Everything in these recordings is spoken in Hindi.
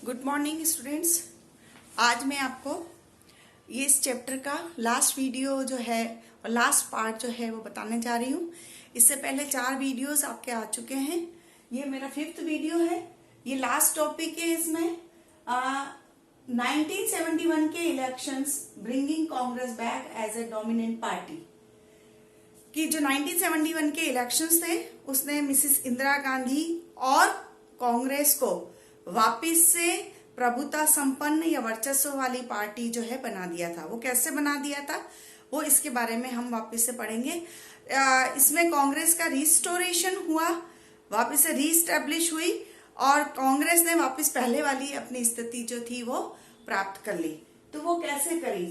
Good morning students. आज मैं आपको ये इस चैप्टर का लास्ट वीडियो जो है और लास्ट पार्ट जो है वो बताने जा रही हूँ। इससे पहले 4 वीडियोस आपके आ चुके हैं। ये मेरा 5th वीडियो है। ये लास्ट टॉपिक है। इसमें 1971 के elections bringing Congress back as a dominant party कि जो 1971 के इलेक्शंस थे उसने मिसेस इंदिरा गांधी और कांग्रेस को वापिस से प्रभुता संपन्न या वर्चस्व वाली पार्टी जो है बना दिया था। वो कैसे बना दिया था वो इसके बारे में हम वापिस से पढ़ेंगे। इसमें कांग्रेस का रिस्टोरेशन हुआ, वापिस से रीस्टैब्लिश हुई और कांग्रेस ने वापिस पहले वाली अपनी स्थिति जो थी वो प्राप्त कर ली। तो वो कैसे करी?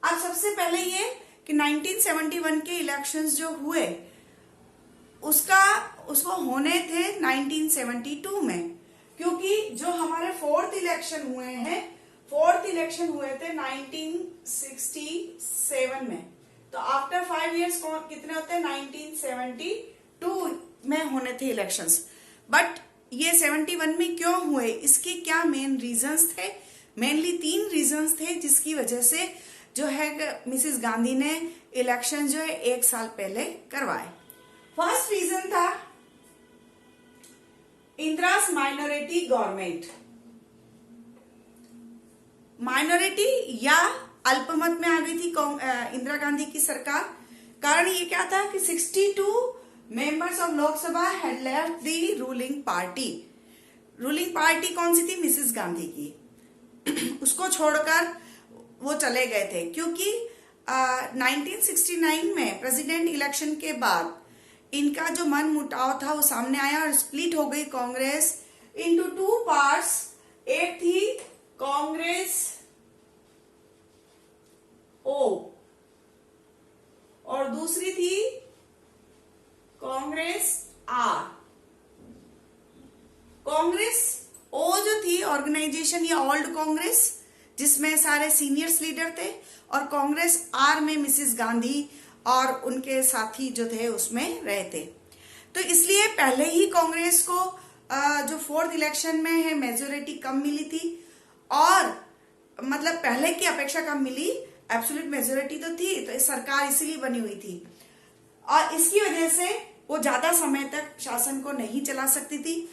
अब सबसे पहले ये कि 1971 के इलेक्शंस जो हुए उसको होने थे 1972 में, क्योंकि जो हमारे 4th इलेक्शन हुए हैं, 4th इलेक्शन हुए थे 1967 में। तो आफ्टर 5 इयर्स कितने होते हैं? 1972 में होने थे इलेक्शंस। बट ये 71 में क्यों हुए, इसके क्या मेन रीजंस थे? मेनली 3 रीजंस थे जिसकी वजह से जो है मिसेस गांधी ने इलेक्शन जो है 1 साल पहले करवाए। फर्स्ट रीजन था इंदिरा's माइनॉरिटी गवर्नमेंट। माइनॉरिटी या अल्पमत में आ गई थी इंदिरा गांधी की सरकार। कारण ये क्या था कि 62 members of Lok Sabha had left the ruling party. Ruling party कौन सी थी? मिसेस गांधी की। उसको छोड़कर वो चले गए थे, क्योंकि 1969 में प्रेसिडेंट इलेक्शन के बाद इनका जो मन मुटाव था वो सामने आया और स्प्लिट हो गई कांग्रेस इनटू 2 पार्ट्स। एक थी कांग्रेस ओ और दूसरी थी कांग्रेस आर। कांग्रेस ओ जो थी ऑर्गेनाइजेशन या ओल्ड कांग्रेस जिसमें सारे सीनियर्स लीडर थे, और कांग्रेस आर में मिसेस गांधी और उनके साथी जो थे उसमें रहे थे। तो इसलिए पहले ही कांग्रेस को जो 4th इलेक्शन में है मेजोरिटी कम मिली थी, और मतलब पहले की अपेक्षा कम मिली। एब्सोल्यूट मेजोरिटी तो थी, तो सरकार इसीलिए बनी हुई थी और इसकी वजह से वो ज्यादा समय तक शासन को नहीं चला सकती थी।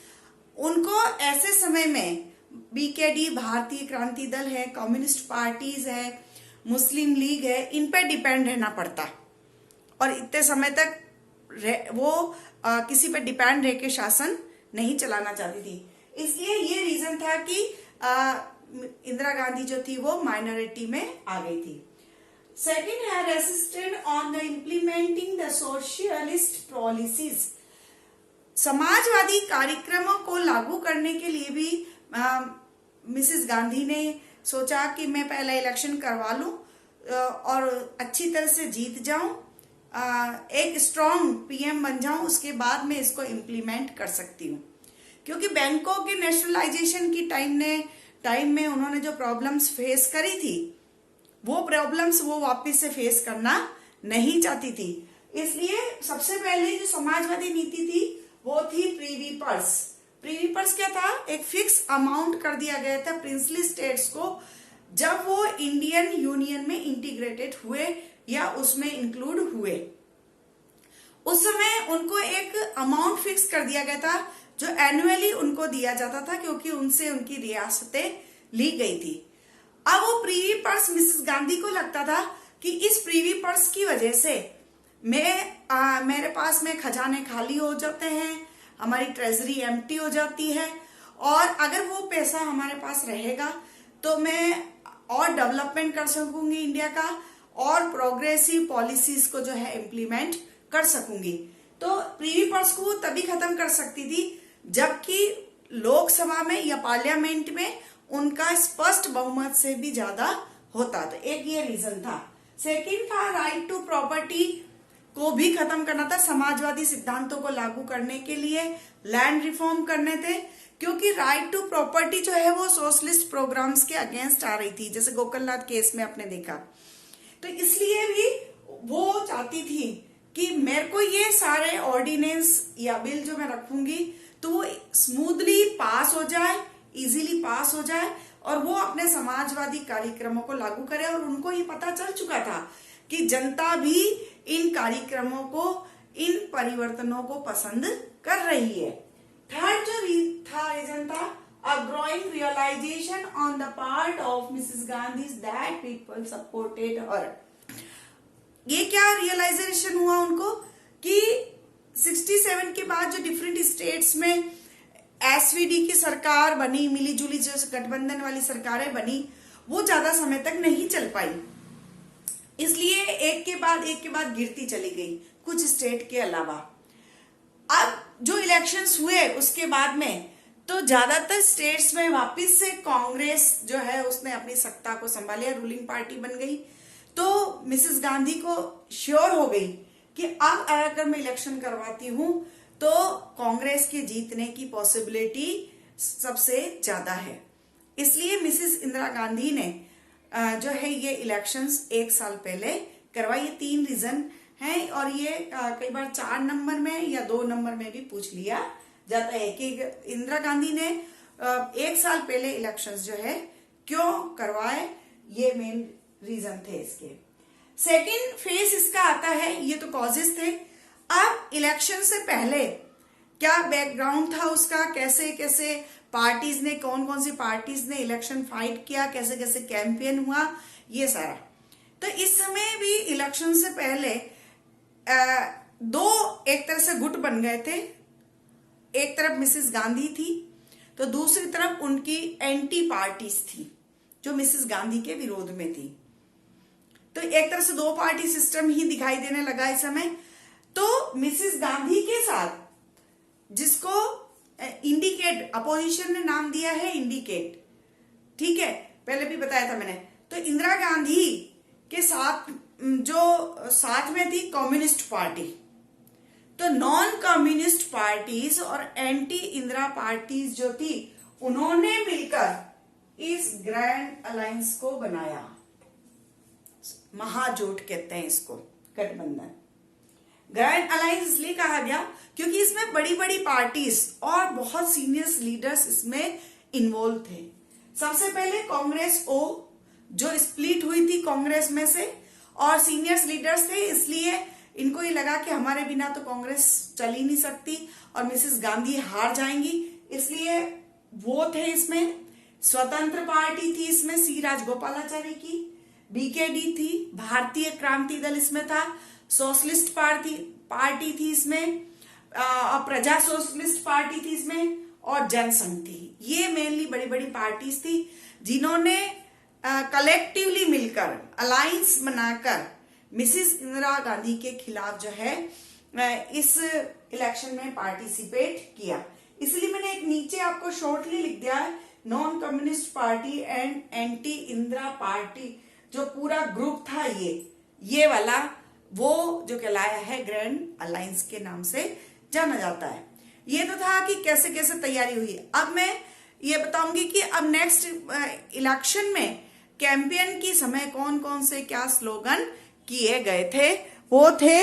उनको ऐसे समय में बीकेडी, भारतीय क्रांति दल है, कम्युनिस्ट पार्टीज है, मुस्लिम लीग है, इन पे डिपेंड रहना पड़ता और इतने समय तक वो किसी पे डिपेंड रह के शासन नहीं चलाना चाहती थी। इसलिए ये रीजन था कि इंदिरा गांधी जो थी वो माइनॉरिटी में आ गई थी। सेकंड है resistant on the implementing the socialist policies. Samajwadi कार्यक्रमों को लागू करने के लिए भी मिसेस गांधी ने सोचा कि मैं पहला इलेक्शन करवा लूं और अच्छी तरह से जीत जाऊं, एक स्ट्रॉन्ग पीएम बन जाऊं, उसके बाद मैं इसको इम्प्लीमेंट कर सकती हूँ। क्योंकि बैंकों के नेशनलाइजेशन की टाइम में उन्होंने जो प्रॉब्लम्स फेस करी थी वो प्रॉब्लम्स वो वापस से फेस करना नहीं चाहती थी। इसलिए सबसे पहले जो समाजवादी नीति थी वो थी प्रीवी पर्स। प्रीवी पर्स क्या था? एक फिक्स अमाउंट कर दिया गया था प्रिंसली स्टेट्स को जब वो इंडियन यूनियन में इंटीग्रेटेड हुए या उसमें इंक्लूड हुए। उस समय उनको एक अमाउंट फिक्स कर दिया गया था जो एनुअली उनको दिया जाता था, क्योंकि उनसे उनकी रियासतें ली गई थी। अब वो प्रीवी पर्स मिसेस गांधी को लगता था कि इस प्रीवी पर्स की वजह से मेरे पास में खजाने खाली हो जाते हैं, हमारी ट्रेजरी एम्प्टी हो जाती है, और अगर वो पैसा हमारे पास रहेगा तो मैं और डेवलपमेंट कर सकूंगी इंडिया का, और प्रोग्रेसिव पॉलिसीज को जो है इम्प्लीमेंट कर सकूंगी। तो प्रीवी पर्स को तभी खत्म कर सकती थी जबकि लोकसभा में या पार्लियामेंट में उनका स्पष्ट बहुमत से भी ज्यादा होता। तो एक ये रीजन था। सेकंड था राइट टू प्रॉपर्टी को भी खत्म करना था। समाजवादी सिद्धांतों को लागू करने के लिए लैंड रिफॉर्म करने थे, क्योंकि राइट टू प्रॉपर्टी जो है वो सोशलिस्ट प्रोग्राम्स के अगेंस्ट आ रही थी, जैसे गोकलनाथ केस में आपने देखा। तो इसलिए भी वो चाहती थी कि मेरे को ये सारे ऑर्डिनेंस या बिल जो मैं रखूंगी तो वो स्मूथली पास हो जाए, इजीली पास हो जाए और वो अपने समाजवादी कार्यक्रमों को लागू करे। और उनको ये पता चल चुका था कि जनता भी इन कार्यक्रमों को, इन परिवर्तनों को पसंद कर रही है। थर्ड जो था रीजन था, a growing realization on the part of Mrs. Gandhi that people supported her। ये क्या रियलाइजेशन हुआ उनको कि 67 के बाद जो डिफरेंट स्टेट्स में एसवीडी की सरकार बनी, मिली जुली जो गठबंधन वाली सरकारें बनी, वो ज्यादा समय तक नहीं चल पाई, इसलिए एक के बाद गिरती चली गई कुछ स्टेट के अलावा। अब जो इलेक्शंस हुए उसके बाद में तो ज्यादातर स्टेट्स में वापस से कांग्रेस जो है उसने अपनी सत्ता को संभालिया, रूलिंग पार्टी बन गई। तो मिसेस गांधी को श्योर हो गई कि अब अगर मैं इलेक्शन करवाती हूं तो कांग्रेस के जीतने की पॉसिबिलिटी सबसे ज्यादा है। इसलिए मिसेस इंदिरा गांधी ने जो है ये इलेक्शंस 1 साल पहले करवाई। ये 3 रीजन हैं और ये कई बार 4 नंबर में या 2 नंबर में भी पूछ लिया जाता है कि इंदिरा गांधी ने 1 साल पहले इलेक्शंस जो है क्यों करवाए, ये मेन रीजन थे इसके। सेकंड फेज इसका आता है, ये तो कॉजेस थे। अब इलेक्शन से पहले क्या बैकग्राउंड था उसका, कैसे कैसे पार्टीज ने, कौन कौन सी पार्टीज ने इलेक्शन फाइट किया, कैसे कैसे कैंपेन हुआ, ये सारा। तो इस समय भी इलेक्शन से पहले 2 एक तरह से गुट बन गए थे। एक तरफ मिसेस गांधी थी तो दूसरी तरफ उनकी एंटी पार्टीज थी जो मिसेस गांधी के विरोध में थी। तो एक तरह से 2 पार्टी सिस्टम ही दिखाई देने लगा इस समय। तो मिसेस गांधी के साथ, जिसको इंडिकेट, अपोजिशन ने नाम दिया है इंडिकेट, ठीक है, पहले भी बताया था मैंने। तो इंदिरा गांधी के साथ जो साथ में थी कम्युनिस्ट पार्टी, तो नॉन कम्युनिस्ट पार्टीज और एंटी इंदिरा पार्टीज जो थी उन्होंने मिलकर इस ग्रैंड अलायंस को बनाया। महाजोट कहते हैं इसको, गठबंधन। ग्रैंड अलायंस इसलिए कहा गया क्योंकि इसमें बड़ी बड़ी पार्टीज और बहुत सीनियर लीडर्स इसमें इन्वॉल्व थे। सबसे पहले कांग्रेस ओ, जो स्प्लिट हुई थी कांग्रेस में से, और सीनियर लीडर्स थे, इसलिए इनको ये लगा कि हमारे बिना तो कांग्रेस चल ही नहीं सकती और मिसेस गांधी हार जाएंगी, इसलिए वो थे इसमें। स्वतंत्र पार्टी थी इसमें सी राजगोपालाचारी की, बीकेडी थी, भारतीय क्रांति दल इसमें था, सोशलिस्ट पार्टी थी इसमें, प्रजा सोशलिस्ट पार्टी थी इसमें, और जनसंघ थी। ये मेनली बड़ी बड़ी पार्टीज थी जिन्होंने कलेक्टिवली मिलकर अलायंस बनाकर मिसेस इंदिरा गांधी के खिलाफ जो है इस इलेक्शन में पार्टिसिपेट किया। इसलिए मैंने एक नीचे आपको शॉर्टली लिख दिया है, non communist party and anti Indira party, जो पूरा ग्रुप था ये वाला, वो जो कहलाया है ग्रैंड अलायंस के नाम से जाना जाता है। ये तो था कि कैसे कैसे तैयारी हुई। अब मैं ये बताऊंगी कि अब नेक्स्ट इलेक्शन में कैंपेन की समय कौन कौन से क्या स्लोगन किए गए थे। वो थे,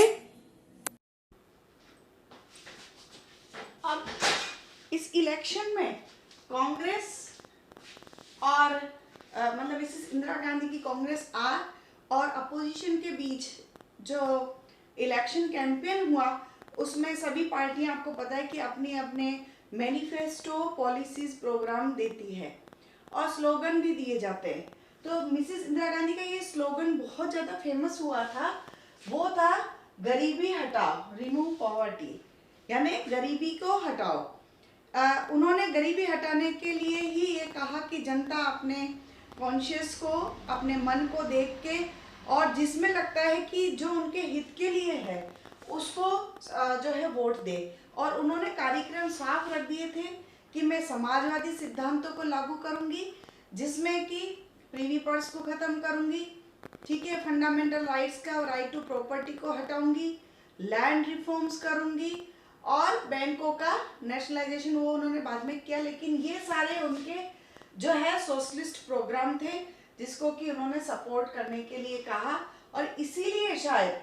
अब इस इलेक्शन में कांग्रेस और मतलब मिसेस इंदिरा गांधी की कांग्रेस आर और अपोजिशन के बीच जो इलेक्शन कैंपेन हुआ उसमें सभी पार्टियां, आपको पता है कि अपने अपने मैनिफेस्टो, पॉलिसीज, प्रोग्राम देती है और स्लोगन भी दिए जाते हैं। तो मिसेस इंदिरा गांधी का ये स्लोगन बहुत ज्यादा फेमस हुआ था, वो था गरीबी हटाओ, रिमूव पॉवर्टी, यानी गरीबी को हटाओ। उन्होंने गरीबी हटाने के लिए ही ये कहा कि जनता अपने कॉन्शियस को, अपने मन को देख के और जिसमें लगता है कि जो उनके हित के लिए है उसको जो है वोट दे। और उन्होंने कार्यक्रम साफ रख दिए थे कि मैं समाजवादी सिद्धांतों को लागू करूंगी, जिसमें कि प्रीवी पर्स को खत्म करूंगी, ठीक है, फंडामेंटल राइट्स का, राइट टू प्रॉपर्टी को हटाऊंगी, लैंड रिफॉर्म्स करूंगी और बैंकों का नेशनलाइजेशन, वो उन्होंने बाद में किया। लेकिन ये सारे उनके जो है सोशलिस्ट प्रोग्राम थे जिसको कि उन्होंने सपोर्ट करने के लिए कहा और इसीलिए शायद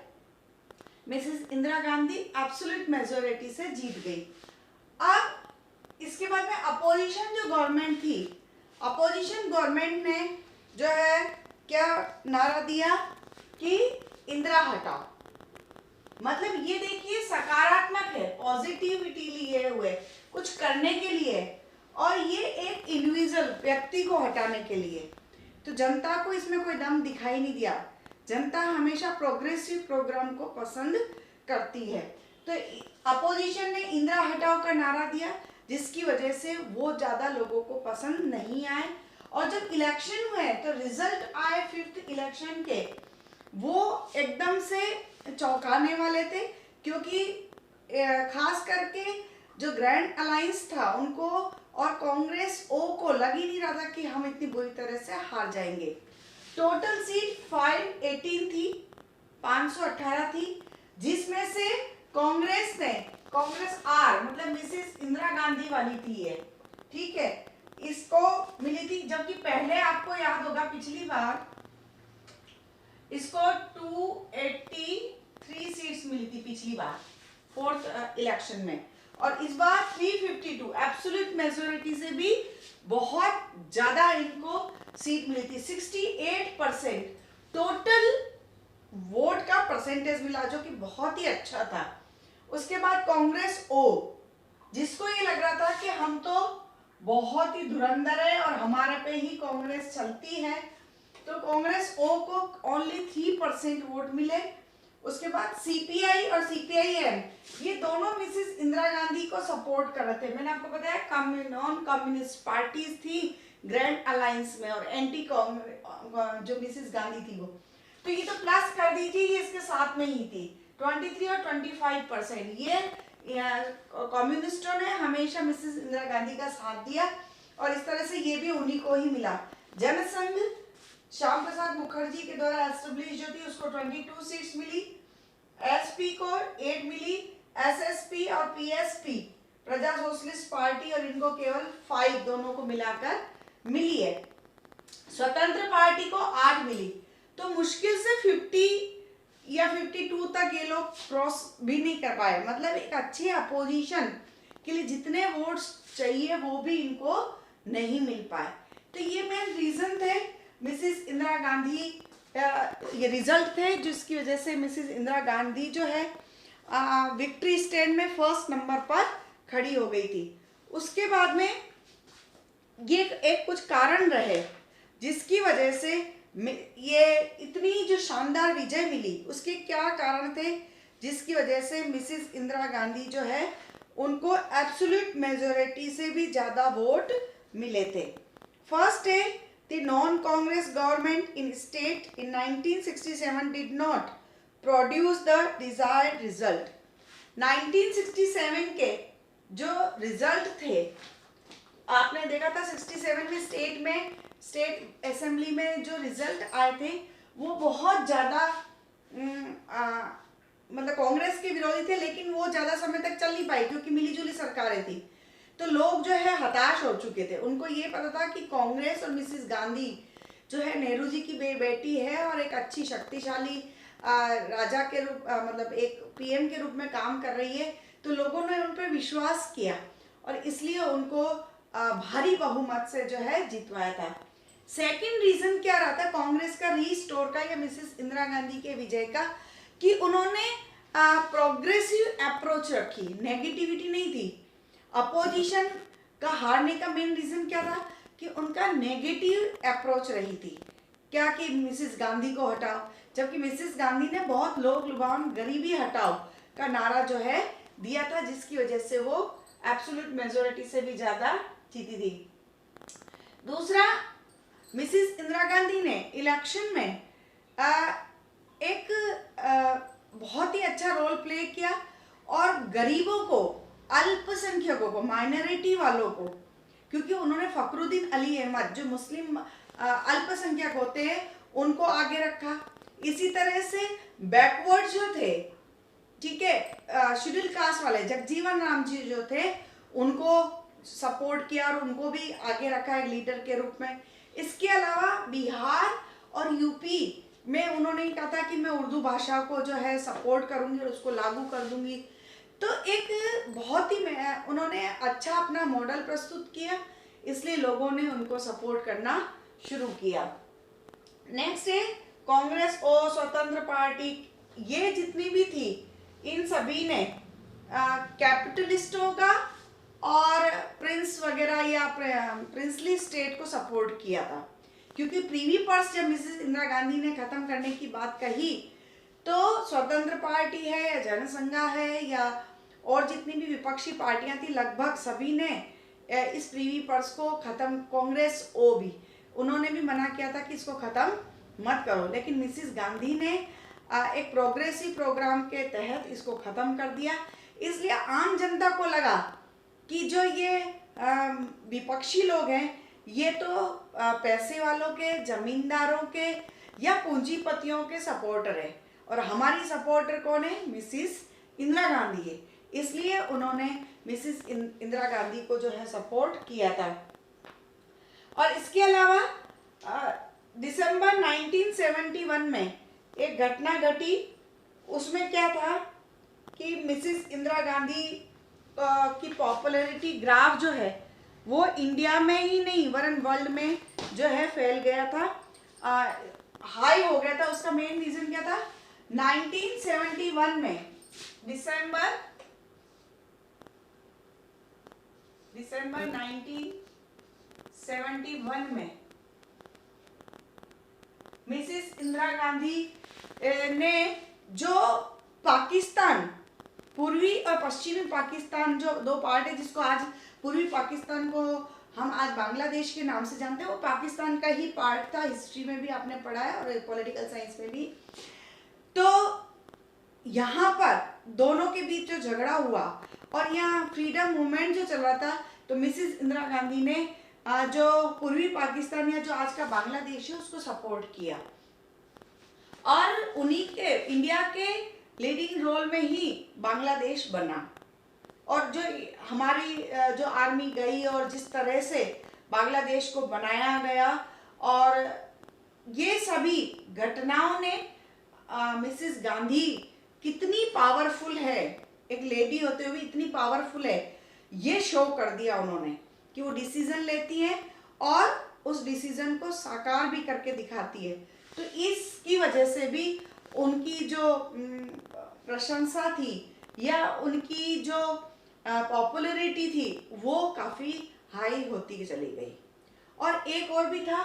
Mrs Indira Gandhi absolute majority से जीत गई। अब इसके बाद में अपोजिशन जो गवर्नमेंट थी, अपोजिशन गवर्नमेंट ने जो है क्या नारा दिया कि इंदिरा हटाओ। मतलब ये देखिए सकारात्मक है, पॉजिटिविटी लिए हुए कुछ करने के लिए, और ये एक इंडिविजुअल व्यक्ति को हटाने के लिए। तो जनता को इसमें कोई दम दिखाई नहीं दिया। जनता हमेशा प्रोग्रेसिव प्रोग्राम को पसंद करती है। तो अपोजिशन ने इंदिरा हटाओ का नारा दिया, जिसकी वजह से वो ज्यादा लोगों को पसंद नहीं आए। और जब इलेक्शन हुए तो रिजल्ट आए 5th इलेक्शन के, वो एकदम से चौंकाने वाले थे, क्योंकि खास करके जो ग्रैंड अलायंस था उनको और कांग्रेस ओ को लग ही नहीं रहा था कि हम इतनी बुरी तरह से हार जाएंगे। टोटल सीट 518 थी, 518 थी, जिसमें से कांग्रेस आर मतलब मिसेस इंदिरा गांधी वाली थी ये, ठीक है, इसको मिली थी। जबकि पहले आपको याद होगा पिछली बार इसको 283 सीट्स मिली थी पिछली बार 4th इलेक्शन में, और इस बार 352 एब्सोल्यूट मेजोरिटी से भी बहुत ज्यादा इनको सीट मिली थी। 68% टोटल वोट का परसेंटेज मिला, जो कि बहुत ही अच्छा था। उसके बाद कांग्रेस ओ, जिसको ये लग रहा था कि हम तो बहुत ही धुरंधर है और हमारे पे ही कांग्रेस चलती है, तो कांग्रेस ओ को ओनली 3% वोट मिले। उसके बाद सीपीआई और सीपीआईएम, ये दोनों मिसेस इंदिरा गांधी को सपोर्ट कर रहे थे। मैंने आपको बताया नॉन कम्युनिस्ट पार्टीज थी ग्रैंड अलायंस में, और एंटी जो मिसेस गांधी थी वो, तो ये तो प्लस कर दीजिए, ये इसके साथ में ही थी 23 और 25%। ये कम्युनिस्टों ने हमेशा मिसेस इंदिरा गांधी का साथ दिया, और इस तरह से ये भी उन्हीं को ही मिला। जनसंघ श्याम प्रसाद मुखर्जी के द्वारा एस्टेब्लिश जो थी उसको 22 सीट्स मिली, एसपी को 8 मिली, एसएसपी और पीएसपी प्रजा सोशलिस्ट पार्टी और इनको केवल 5 दोनों को मिलाकर मिली है। स्वतंत्र पार्टी को 8 मिली। तो मुश्किल से 50 या 52 तक ये लोग क्रॉस भी नहीं कर पाए। मतलब एक अच्छी अपोजिशन के लिए जितने वोट्स चाहिए वो भी इनको नहीं मिल पाए। तो ये मेन रीजन थे मिसेस इंदिरा गांधी, ये रिजल्ट थे जिसकी वजह से मिसेस इंदिरा गांधी जो है विक्ट्री स्टैंड में 1st नंबर पर खड़ी हो गई थी। उसके बाद में ये एक कुछ कारण रहे जिसकी वजह से ये इतनी जो शानदार विजय मिली, उसके क्या कारण थे जिसकी वजह से मिसेस इंदिरा गांधी जो है उनको एब्सोल्यूट मेजोरिटी से भी ज्यादा वोट मिले थे। फर्स्ट है the non-Congress government in state in 1967 did not produce the desired result। 1967 के जो रिजल्ट थे आपने देखा था, 67 में स्टेट असेंबली में जो रिजल्ट आए थे वो बहुत ज़्यादा मतलब कांग्रेस के विरोधी थे, लेकिन वो ज़्यादा समय तक चल नहीं पाई क्योंकि मिलीजुली सरकारें थी। तो लोग जो है हताश हो चुके थे। उनको ये पता था कि कांग्रेस और मिसेस गांधी जो है नेहरू जी की बेटी है और एक अच्छी शक्तिशाली राजा के रूप मतलब एक पीएम के रूप में काम कर रही है, तो लोगों ने उन पर विश्वास किया और इसलिए उनको भारी बहुमत से जो है जितवाया था। सेकंड रीजन क्या रहा था कांग्रेस का रीस्टोर का या मिसेस इंदिरा गांधी के विजय का, कि उन्होंने प्रोग्रेसिव अप्रोच रखी, नेगेटिविटी नहीं थी। अपोजिशन का हारने का मेन रीजन क्या था कि उनका नेगेटिव अप्रोच रही थी, क्या कि मिसेस गांधी को हटाओ, जबकि मिसेस गांधी ने बहुत लोग लुभावन गरीबी हटाओ का नारा जो है दिया था, जिसकी वजह से वो एब्सोल्यूट मेजोरिटी से भी ज्यादा जीती थी। दूसरा, मिसेस इंदिरा गांधी ने इलेक्शन में एक बहुत ही अच्छा रोल प्ले किया और गरीबों को, अल्पसंख्यकों को, माइनॉरिटी वालों को, क्योंकि उन्होंने फखरुद्दीन अली अहमद जो मुस्लिम अल्पसंख्यक होते हैं उनको आगे रखा। इसी तरह से बैकवर्ड जो थे, ठीक है, शेड्यूल कास्ट वाले जगजीवन राम जी जो थे उनको सपोर्ट किया और उनको भी आगे रखा है लीडर के रूप में। इसके अलावा बिहार और यूपी में उन्होंने कहा था कि मैं उर्दू भाषा को जो है सपोर्ट करूंगी और उसको लागू कर दूंगी। तो एक बहुत ही उन्होंने अच्छा अपना मॉडल प्रस्तुत किया, इसलिए लोगों ने उनको सपोर्ट करना शुरू किया। नेक्स्ट है कांग्रेस और स्वतंत्र पार्टी। ये जितनी भी थी इन सभी ने कैपिटलिस्टों का और प्रिंस वगैरह या प्रिंसली स्टेट को सपोर्ट किया था, क्योंकि प्रीवी पर्स जब मिसेस इंदिरा गांधी ने खत्म करने की बात कही तो स्वतंत्र पार्टी है या जनसंघ है या और जितनी भी विपक्षी पार्टियां थी लगभग सभी ने इस प्रीवी पर्स को खत्म, कांग्रेस ओ भी, उन्होंने भी मना किया था कि इसको खत्म मत करो, लेकिन मिसेस गांधी ने एक प्रोग्रेसिव प्रोग्राम के तहत इसको खत्म कर दिया। इसलिए आम जनता को लगा कि जो ये विपक्षी लोग हैं ये तो पैसे वालों के, जमींदारों के या पूंजीपतियों के सपोर्टर है, और हमारी सपोर्टर कौन है? मिसेस इंदिरा गांधी है। इसलिए उन्होंने मिसेस इंदिरा गांधी को जो है सपोर्ट किया था। और इसके अलावा दिसंबर 1971 में एक घटना घटी, उसमें क्या था कि मिसेस इंदिरा गांधी की पॉपुलैरिटी ग्राफ जो है वो इंडिया में ही नहीं वरन वर्ल्ड में जो है फैल गया था, हाई हो गया था। उसका मेन रीजन क्या था? 1971 में दिसंबर 1971 में मिसेस इंदिरा गांधी ने जो पाकिस्तान, पूर्वी और पश्चिमी पाकिस्तान, जो दो पार्ट है जिसको आज पूर्वी पाकिस्तान को हम आज बांग्लादेश के नाम से जानते हैं, वो पाकिस्तान का ही पार्ट था। हिस्ट्री में भी आपने पढ़ा है और पॉलिटिकल साइंस में भी। तो यहाँ पर दोनों के बीच जो झगड़ा हुआ और यहाँ फ्रीडम मूवमेंट जो चल रहा था, तो मिसेस इंदिरा गांधी ने जो पूर्वी पाकिस्तान या जो आज का बांग्लादेश है उसको सपोर्ट किया, और उन्हीं के इंडिया के लीडिंग रोल में ही बांग्लादेश बना। और जो हमारी जो आर्मी गई और जिस तरह से बांग्लादेश को बनाया गया, और ये सभी घटनाओं ने मिसेस गांधी कितनी पावरफुल है, एक लेडी होते हुए इतनी पावरफुल है, ये शो कर दिया उन्होंने कि वो डिसीजन लेती है और उस डिसीजन को साकार भी करके दिखाती है। तो इसकी वजह से भी उनकी जो प्रशंसा थी या उनकी जो पॉपुलैरिटी थी वो काफ़ी हाई होती चली गई। और एक और भी था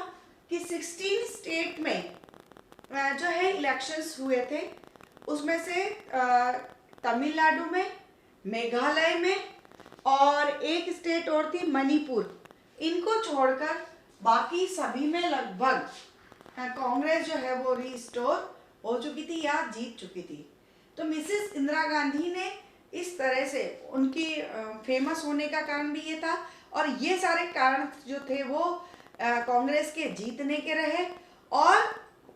कि 16 स्टेट में जो है इलेक्शंस हुए थे, उसमें से तमिलनाडु में, मेघालय में और एक स्टेट और थी मणिपुर, इनको छोड़कर बाकी सभी में लगभग कांग्रेस जो है वो रिस्टोर हो चुकी थी या जीत चुकी थी। तो मिसेस इंदिरा गांधी ने इस तरह से, उनकी फेमस होने का कारण भी ये था, और ये सारे कारण जो थे वो कांग्रेस के जीतने के रहे, और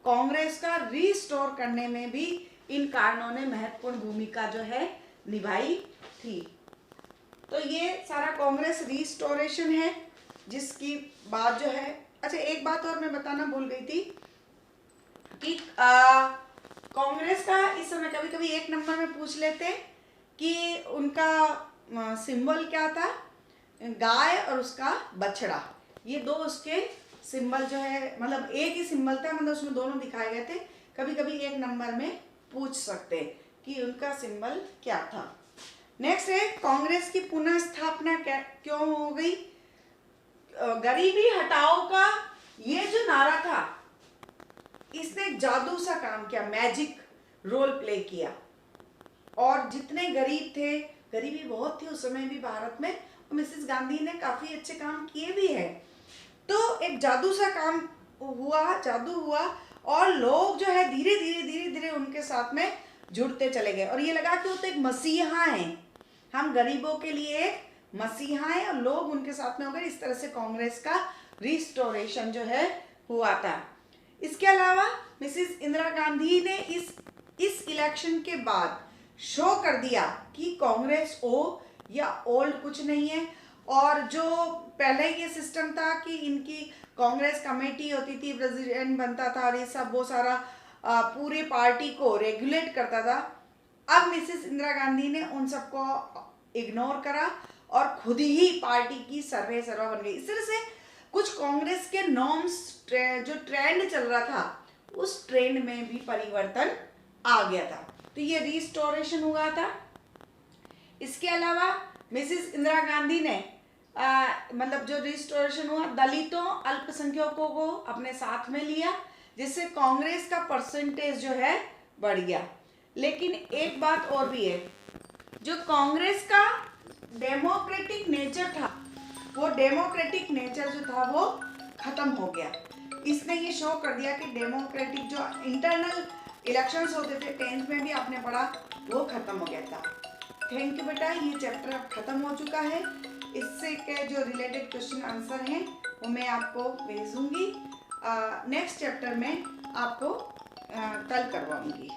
कांग्रेस का रिस्टोर करने में भी इन कारणों ने महत्वपूर्ण भूमिका जो है निभाई थी। तो ये सारा कांग्रेस रिस्टोरेशन है, जिसकी बात जो है, अच्छा एक बात और मैं बताना भूल गई थी कि कांग्रेस का इस समय कभी कभी एक नंबर में पूछ लेते कि उनका सिंबल क्या था, गाय और उसका बछड़ा, ये दो उसके सिंबल जो है, मतलब एक ही सिंबल था, मतलब उसमें दोनों दिखाए गए थे। कभी कभी एक नंबर में पूछ सकते कि उनका सिंबल क्या था। नेक्स्ट है कांग्रेस की पुनः स्थापना क्यों हो गई? गरीबी हटाओ का ये जो नारा था, इसने जादू सा काम किया, मैजिक रोल प्ले किया, और जितने गरीब थे, गरीबी बहुत थी उस समय भी भारत में, और मिसेस गांधी ने काफी अच्छे काम किए भी हैं। तो एक जादू सा काम हुआ, जादू हुआ, और लोग जो है धीरे धीरे उनके साथ में जुड़ते चले गए, और ये लगा कि वो तो एक मसीहा हैं, हम गरीबों के लिए एक मसीहा हैं, और लोग उनके साथ में हो गए। इस तरह से कांग्रेस का रिस्टोरेशन जो है हुआ था। इसके अलावा मिसेस इंदिरा गांधी ने इस इलेक्शन के बाद शो कर दिया कि कांग्रेस ओ या ओल्ड कुछ नहीं है, और जो पहले ये सिस्टम था कि इनकी कांग्रेस कमेटी होती थी, प्रेसिडेंट बनता था और ये सब वो सारा पूरे पार्टी को रेगुलेट करता था, अब मिसेस इंदिरा गांधी ने उन सबको इग्नोर करा और खुद ही पार्टी की सर्वे सर्वा बन गई। इस तरह से कुछ कांग्रेस के नॉर्म्स जो ट्रेंड चल रहा था उस ट्रेंड में भी परिवर्तन आ गया था। तो ये रिस्टोरेशन हुआ था। इसके अलावा मिसेस इंदिरा गांधी ने मतलब जो रिस्टोरेशन हुआ, दलितों अल्पसंख्यकों को अपने साथ में लिया, जिससे कांग्रेस का परसेंटेज जो है बढ़ गया। लेकिन एक बात और भी है, जो कांग्रेस का डेमोक्रेटिक नेचर था, वो डेमोक्रेटिक नेचर जो था वो खत्म हो गया। इसने ये शो कर दिया कि डेमोक्रेटिक जो इंटरनल इलेक्शंस होते थे 10th में भी आपने पढ़ा, वो खत्म हो गया था। थैंक यू बेटा, ये चैप्टर अब खत्म हो चुका है। इससे के जो रिलेटेड क्वेश्चन आंसर हैं वो मैं आपको भेजूंगी। नेक्स्ट चैप्टर में आपको कल करवाऊंगी।